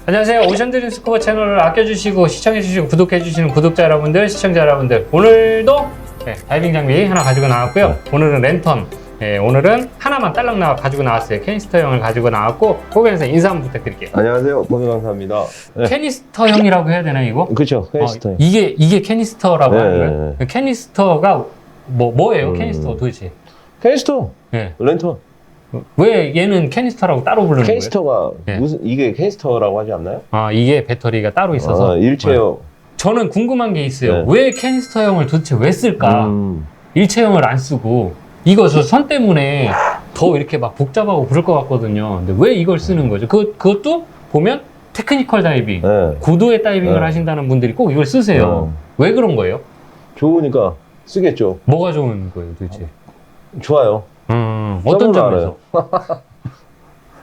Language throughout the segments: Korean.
안녕하세요. 오션드림 스쿠버 채널을 아껴주시고 시청해주시고 구독해주시는 구독자 여러분들, 시청자 여러분들, 오늘도 다이빙 장비 하나 가지고 나왔고요. 오늘은 랜턴, 오늘은 하나만 딸랑 가지고 나왔어요. 캐니스터형을 가지고 나왔고, 호변에서 인사 한번 부탁드릴게요. 안녕하세요, 범유강사입니다. 네. 캐니스터형이라고 해야 되나 이거? 그렇죠, 캐니스터. 이게 캐니스터라고 하는 거예요? 네. 캐니스터가 뭐예요? 캐니스터 도대체? 캐니스터, 네. 랜턴. 왜 얘는 캐니스터라고 따로 부르는 거예요? 캐니스터가 네. 이게 캐니스터라고 하지 않나요? 아, 이게 배터리가 따로 있어서? 일체형. 저는 궁금한 게 있어요. 네. 왜 캐니스터형을 도대체 왜 쓸까? 음. 일체형을 안 쓰고 이거 저 선 때문에 더 이렇게 막 복잡하고 그럴 것 같거든요. 근데 왜 이걸 쓰는 거죠? 그것도 보면 테크니컬 다이빙, 네. 고도의 다이빙을 네. 하신다는 분들이 꼭 이걸 쓰세요. 왜 그런 거예요? 좋으니까 쓰겠죠. 뭐가 좋은 거예요, 도대체? 좋아요. 어떤 점에서?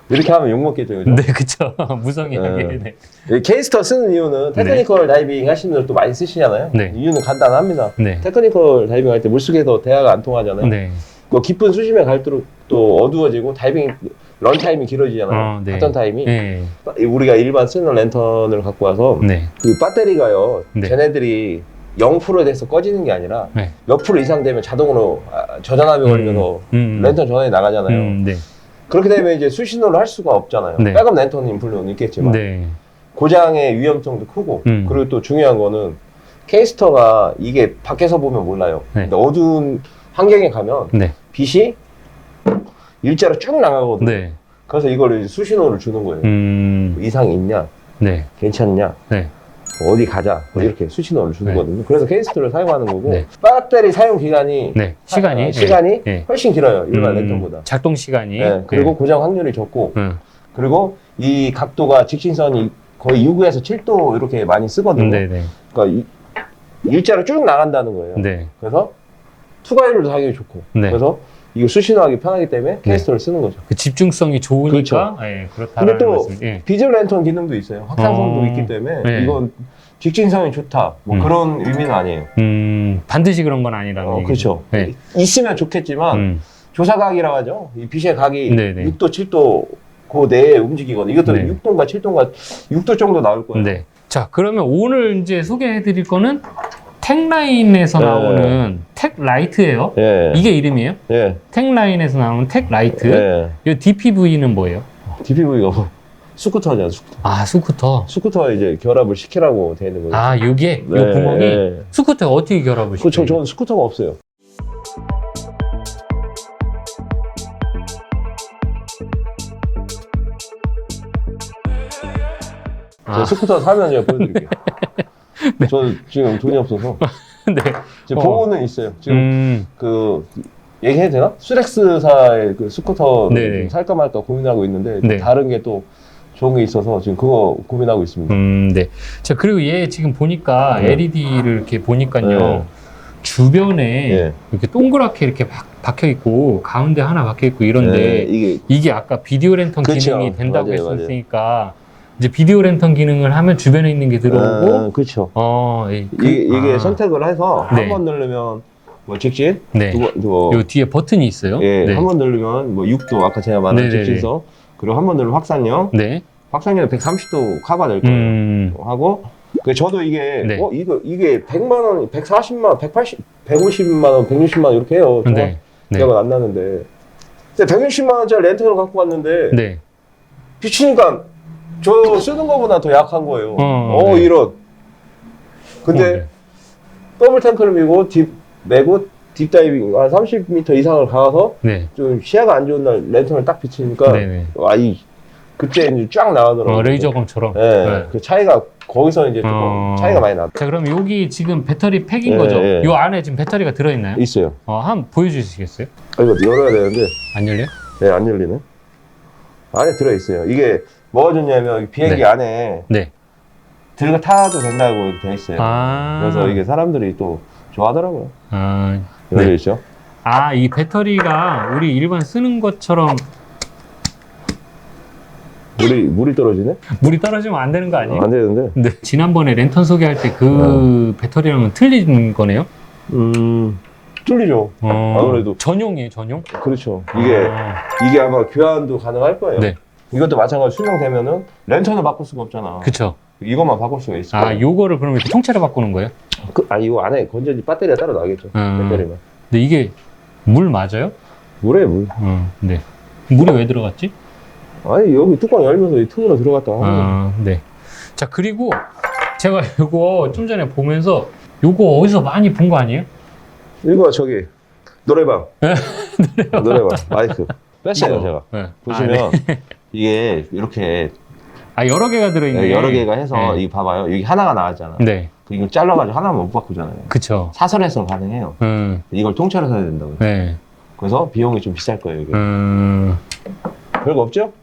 이렇게 하면 욕먹겠죠, 그죠? 네, 그쵸. 무성의하게. 네. 이 캐니스터 쓰는 이유는 테크니컬 다이빙 하시는 분들 또 많이 쓰시잖아요. 네. 이유는 간단합니다. 네. 테크니컬 다이빙 할 때 물속에서 대화가 안 통하잖아요. 네. 그 깊은 수심에 갈수록 또 어두워지고 다이빙 런 타임이 길어지잖아요. 네. 어떤 타임이. 네. 우리가 일반 쓰는 랜턴을 갖고 와서 네. 그 배터리가요. 네. 쟤네들이 0% 돼서 꺼지는 게 아니라 네. 몇 프로 이상 되면 자동으로 저전압이 걸려서 랜턴 전원이 나가잖아요. 네. 그렇게 되면 이제 수신호를 할 수가 없잖아요. 네. 백업 랜턴이 물론 있겠지만 네. 고장의 위험성도 크고 그리고 또 중요한 거는 캐니스터가 이게 밖에서 보면 몰라요. 네. 근데 어두운 환경에 가면 네. 빛이 일자로 쭉 나가거든요. 네. 그래서 이거를 수신호를 주는 거예요. 이상이 있냐? 네. 괜찮냐? 네. 어디 가자? 뭐 네. 이렇게 수신호를 주는 네. 거거든요. 그래서 캐니스터를 사용하는 거고 네. 배터리 사용 기간이 네. 시간이 시간이 훨씬 길어요. 일반 랜턴보다. 작동 시간이. 네. 그리고 고장 확률이 적고 그리고 이 각도가 직진선이 거의 6에서 7도 이렇게 많이 쓰거든요. 네. 네. 그러니까 일자로 쭉 나간다는 거예요. 네. 그래서 투과율도 당연히 좋고 네. 그래서 이거 수신호하기 편하기 때문에 캐니스터를 쓰는 거죠. 그 집중성이 좋으니까 그렇죠. 예, 그렇다는 근데 또 말씀. 예. 비즐 랜턴 기능도 있어요. 확산성도 있기 때문에 네. 이건 직진성이 좋다. 뭐 그런 의미는 아니에요. 반드시 그런 건 아니라는 얘기죠. 그렇죠. 네. 있으면 좋겠지만 조사각이라고 하죠. 이 빛의 각이 네네. 6도, 7도 그 내에 움직이거든요. 이것도 네. 6도인가 7도인가 6도 정도 나올 거예요. 네. 자, 그러면 오늘 이제 소개해 드릴 거는 텍라인에서 네. 나오는 텍라이트예요. 예. 이게 이름이에요? 예. 텍라인에서 나오는 텍라이트. 예. 이 DPV는 뭐예요? DPV가 뭐 스쿠터잖아요. 스쿠터. 아, 스쿠터. 스쿠터에 이제 결합을 시키라고 되어 있는 거예요. 아, 요게 요 네. 구멍이 네. 스쿠터에 어떻게 결합을 시켜요? 저는 스쿠터가 없어요. 저 스쿠터 사면 제가 보여드릴게요. 네. 저는 지금 돈이 없어서. 네. 지금 보고는 있어요. 지금 그 얘기해도 되나? 수렉스사의 그 스쿠터 네네. 살까 말까 고민하고 있는데 네. 다른 게 또 좋은 게 있어서 지금 그거 고민하고 있습니다. 네. 자, 그리고 얘 지금 보니까 LED를 이렇게 보니까요. 네. 주변에 네. 이렇게 동그랗게 이렇게 박혀 있고 가운데 하나 박혀 있고 이런데 네, 이게 아까 비디오 랜턴 그쵸. 기능이 된다고 맞아요, 했으니까 이제 비디오 랜턴 기능을 하면 주변에 있는 게 들어오고 그렇죠. 이게 선택을 해서 네. 한 번 누르면 뭐 직진, 네. 요 뒤에 버튼이 있어요. 예, 네. 한 번 누르면 뭐 6도 아까 제가 말한 네네네. 직진선 그리고 한 번 누르면 확산형, 네. 확산형 130도 커버될 거예요. 하고 저도 이게 네. 이게 100만 원, 140만 원, 180, 150만 원, 160만 원 이렇게 해요. 네. 네. 기억은 안 나는데. 근데 160만 원짜리 렌트를 갖고 왔는데 네. 비치니까 저 쓰는 거보다 더 약한 거예요. 네. 이런. 근데 네. 더블 탱크를 메고 딥다이빙 한 30m 이상을 가서 네. 좀 시야가 안 좋은 날 랜턴을 딱 비치니까 네네. 그때 이제 쫙 나가더라고요. 레이저검처럼. 네. 네. 그 차이가 거기서 이제 조금 차이가 많이 났다. 자, 그럼 여기 지금 배터리 팩인 네, 거죠? 네. 요 안에 지금 배터리가 들어있나요? 있어요. 한번 보여주시겠어요? 이거 열어야 되는데 안 열려요? 네, 안 열리네. 안에 들어 있어요. 이게 뭐가 좋냐면 비행기 네. 안에 네. 들고 타도 된다고 돼 있어요. 아. 그래서 이게 사람들이 또 좋아하더라고요. 네. 열리죠? 이 배터리가 우리 일반 쓰는 것처럼 물이 떨어지네? 물이 떨어지면 안 되는 거 아니에요? 안 되는데. 네. 지난번에 랜턴 소개할 때 그 배터리랑은 틀린 거네요? 틀리죠. 아무래도. 전용이에요, 전용? 그렇죠. 이게 아마 교환도 가능할 거예요. 네. 이것도 마찬가지로 수명되면은 랜턴을 바꿀 수가 없잖아. 그쵸. 이것만 바꿀 수가 있어. 아, 요거를 그럼 이렇게 통째로 바꾸는 거예요? 이거 안에 건전지 배터리가 따로 나겠죠. 배터리만. 근데 이게 물 맞아요? 물에 물. 네. 물이 왜 들어갔지? 아니 여기 뚜껑 열면서 이 틈으로 들어갔다 하는 거야. 네. 자, 그리고 제가 요거 좀 전에 보면서 요거 어디서 많이 본 거 아니에요? 이거 저기 노래방. 노래방. 마이크. 뺐어요 이거. 제가. 네. 보시면 이게 이렇게 여러 개가 들어있네. 여러 개가 해서 네. 이 봐봐요. 여기 하나가 나왔잖아. 네. 이거 잘라가지고 하나만 못 바꾸잖아요. 그쵸. 사설해서 가능해요. 이걸 통째로 사야 된다고. 네. 그래서 비용이 좀 비쌀 거예요. 이게. 별거 없죠?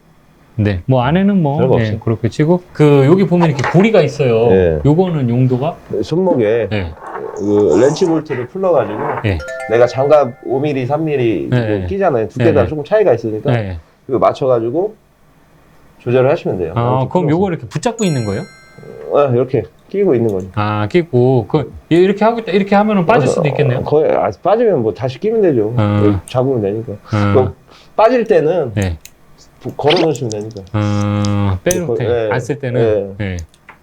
네. 뭐 안에는 뭐 별거 네, 없어요. 그렇게 치고 여기 보면 이렇게 고리가 있어요. 네. 요거는 용도가 손목에 네. 그 렌치 볼트를 풀러가지고 네. 내가 장갑 5mm, 3mm 네. 끼잖아요. 두 개 다 네. 조금 차이가 있으니까 네. 이거 맞춰가지고 조절을 하시면 돼요. 그럼 요거 이렇게 붙잡고 있는 거예요? 이렇게 끼고 있는 거죠. 끼고 이렇게 하고 이렇게 하면은 빠질 수도 있겠네요. 거의 빠지면 뭐 다시 끼면 되죠. 잡으면 되니까. 그럼 빠질 때는 네. 걸어 놓으시면 되니까. 빼놓을 때, 네. 안 쓸 때는. 네.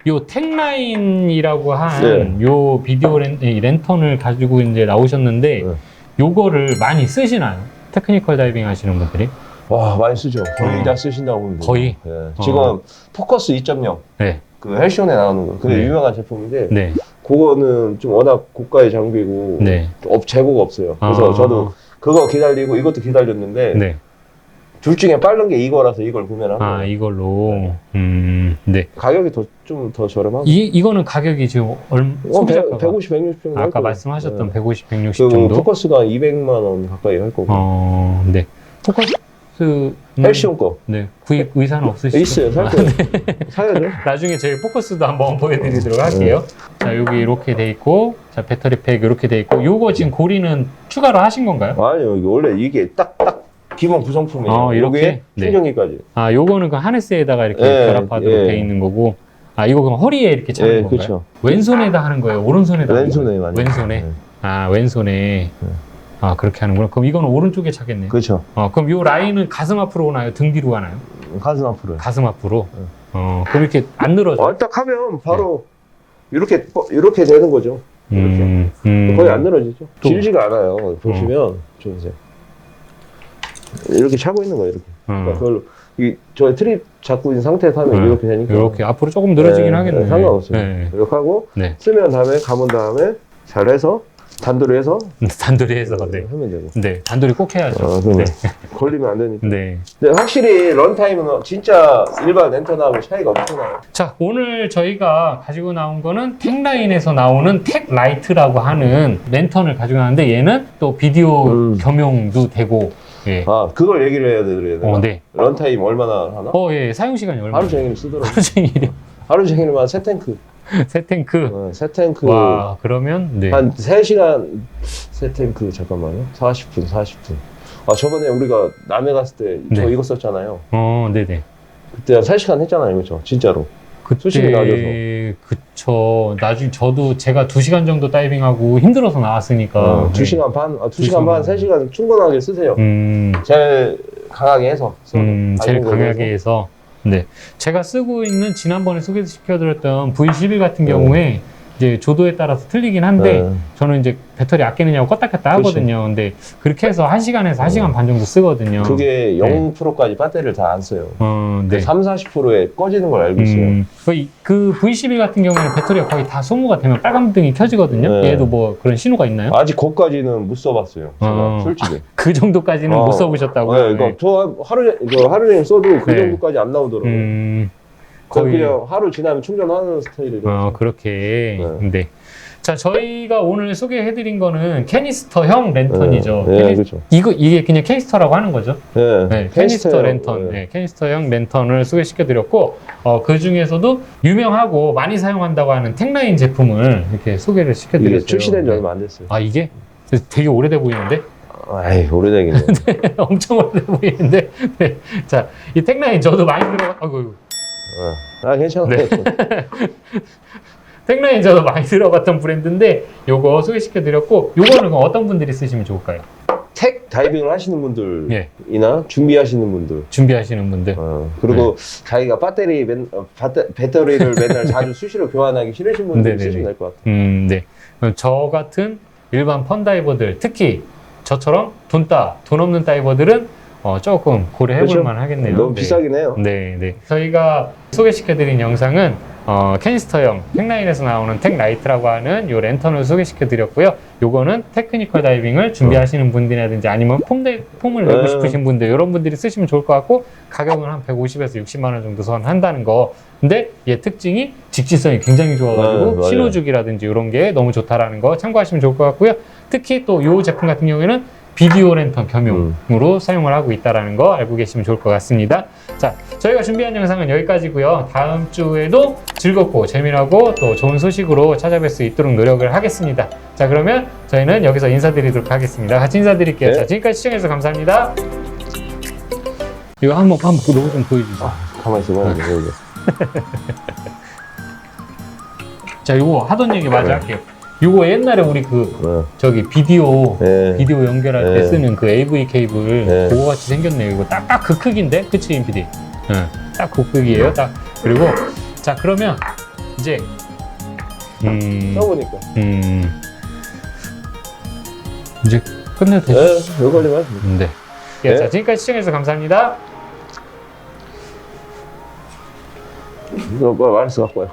요 텍라인이라고 한 네. 요 비디오 랜턴을 가지고 이제 나오셨는데 네. 요거를 많이 쓰시나요? 테크니컬 다이빙 하시는 분들이? 와, 많이 쓰죠. 거의 다 쓰신다고 보면 돼요. 거의? 네. 지금 포커스 2.0 네. 그 헬시온에 나오는 거. 그게 네. 유명한 제품인데 네. 그거는 좀 워낙 고가의 장비고 네. 재고가 없어요. 그래서 저도 그거 기다리고 이것도 기다렸는데 네. 둘 중에 빠른 게 이거라서 이걸 구매를 한 거예요. 이걸로. 네. 가격이 좀 더 저렴하고. 이거는 가격이 지금 소비자가가 150, 160 정도. 할 아까 거예요. 말씀하셨던 150, 160 그리고 정도? 포커스가 200만 원 가까이 할 거고. 네. 포커스 헬시온 거. 네. 구입 의사는 없으시죠? 있어요. 살 거예요. 사야죠. 나중에 저희 포커스도 한번 보여드리도록 할게요. 자, 여기 이렇게 돼 있고, 자, 배터리 팩 이렇게 돼 있고, 요거 지금 고리는 추가로 하신 건가요? 아니요. 원래 이게 딱 기본 구성품이에요. 이렇게? 여기에 네. 충전기까지. 요거는 그 하네스에다가 이렇게 예, 결합하도록 예. 돼 있는 거고, 이거 그럼 허리에 이렇게 차는 건가요? 그렇죠. 왼손에다 하는 거예요? 오른손에다? 하는 왼손에 거예요? 많이. 왼손에? 네. 왼손에. 그렇게 하는구나. 그럼 이거는 오른쪽에 차겠네요. 그렇죠. 그럼 요 라인은 가슴 앞으로 오나요? 등 뒤로 가나요? 가슴 앞으로. 가슴 앞으로. 그럼 이렇게 안 늘어져. 딱 하면 바로 이렇게 되는 거죠. 이렇게. 거의 안 늘어지죠. 또. 길지가 않아요. 보시면 좀 보세요. 이렇게 차고 있는 거예요. 이렇게. 그러니까 그걸로 저 트립 잡고 있는 상태에서 하면 이렇게 되니까. 이렇게 앞으로 조금 늘어지긴 하겠네요. 상관없어요. 네. 이렇게 하고 네. 쓰면 다음에 감은 다음에 잘 해서 단도리 해서 단도리 해서 네. 하면 되고. 네, 단도리 꼭 해야죠. 그러면 네. 걸리면 안 되니까. 네. 근데 확실히 런타임은 진짜 일반 랜턴하고 차이가 엄청나요. 자, 오늘 저희가 가지고 나온 거는 텍라인에서 나오는 텍라이트라고 하는 랜턴을 가지고 나왔는데 얘는 또 비디오 겸용도 되고. 예. 그걸 얘기를 해야 되더라고요. 네. 런타임 얼마나 하나? 예, 사용 시간이 얼마나? 하루 종일 쓰더라고요. 하루 종일이요. 하루 종일만 세 탱크. 세 탱크. 세 탱크. 와, 그러면 네. 한 3시간 세 탱크 잠깐만요. 40분. 저번에 우리가 남해 갔을 때 저 네. 이거 썼잖아요. 네네. 그때 한 3시간 했잖아요. 그렇죠? 진짜로. 수심이 낮아서. 그쵸. 나중에 저도 제가 2시간 정도 다이빙하고 힘들어서 나왔으니까. 2시간 반, 2시간 반, 3시간 충분하게 쓰세요. 제일 강하게 해서. 제일 강하게 해서. 네. 제가 쓰고 있는 지난번에 소개시켜드렸던 V11 같은 경우에 이제 조도에 따라서 틀리긴 한데 저는 이제 배터리 아끼느냐고 껐다 켰다 하거든요. 근데 그렇게 해서 1시간에서 1시간 반 정도 쓰거든요. 그게 0%까지 배터리를 다 안 써요. 네. 30-40%에 꺼지는 걸 알고 있어요. 그 V11 같은 경우에는 배터리가 거의 다 소모가 되면 빨간등이 켜지거든요. 네. 얘도 뭐 그런 신호가 있나요? 아직 거기까지는 못 써봤어요. 제가 솔직히. 그 정도까지는 못 써보셨다고요? 네, 그러니까 저 하루 종일 써도 그 네. 정도까지 안 나오더라고요. 거의 그냥 하루 지나면 충전하는 스타일이라서. 그렇게. 네. 자, 저희가 오늘 소개해드린 거는 캐니스터형 랜턴이죠. 네, 그렇죠. 이게 그냥 캐니스터라고 하는 거죠. 네, 캐니스터 랜턴. 네, 캐니스터형 랜턴을 소개시켜드렸고, 그 중에서도 유명하고 많이 사용한다고 하는 텍라인 제품을 이렇게 소개를 시켜드렸어요. 이게 출시된 지 얼마 안 됐어요. 이게? 되게 오래돼 보이는데? 아이, 오래되긴 해. 엄청 오래돼 보이는데? 네. 자, 이 텍라인 저도 많이 아이고. 괜찮아요. 텍라인 저도 많이 들어봤던 브랜드인데 요거 소개시켜드렸고 요거는 그럼 어떤 분들이 쓰시면 좋을까요? 택 다이빙을 하시는 분들이나 예. 준비하시는 분들, 준비하시는 분들. 그리고 자기가 배터리를 맨날 자주 수시로 교환하기 싫으신 분들 네네네. 쓰시면 될 것 같아요. 네. 그럼 저 같은 일반 펀다이버들, 특히 저처럼 돈 없는 다이버들은 조금 고려해볼 그렇죠? 만 하겠네요. 너무 네. 비싸긴 해요. 네, 네. 저희가 소개시켜드린 영상은 캐니스터형 텍라인에서 나오는 텍라이트라고 하는 요 랜턴을 소개시켜드렸고요. 요거는 테크니컬 다이빙을 준비하시는 분들이라든지 아니면 폼을 내고 싶으신 분들, 이런 분들이 쓰시면 좋을 것 같고, 가격은 한 150에서 60만 원 정도 선한다는 거. 근데 얘 특징이 직진성이 굉장히 좋아가지고 맞아요. 신호주기라든지 이런 게 너무 좋다라는 거 참고하시면 좋을 것 같고요. 특히 또 요 제품 같은 경우에는 비디오 랜턴 겸용으로 사용을 하고 있다는 거 알고 계시면 좋을 것 같습니다. 자, 저희가 준비한 영상은 여기까지고요. 다음 주에도 즐겁고 재미나고 또 좋은 소식으로 찾아뵐 수 있도록 노력을 하겠습니다. 자, 그러면 저희는 여기서 인사드리도록 하겠습니다. 같이 인사드릴게요. 네. 자, 지금까지 시청해주셔서 감사합니다. 이거 한번 로고 좀 보여주세요. 가만히 있어봐. 자, 요거 하던 얘기 마저 할게요. 요거 옛날에 우리 저기 비디오 연결할 때 쓰는 그 AV 케이블 그거 같이 생겼네요. 이거 딱 그 크기인데, 그치, 임PD? 딱 그 크기예요. 딱. 그리고 자, 그러면 이제 써보니까. 이제 끝내도 되죠? 여기까지만. 네. 네. 자, 지금까지 시청해주셔서 감사합니다. 이거 말해서 갖고 와요.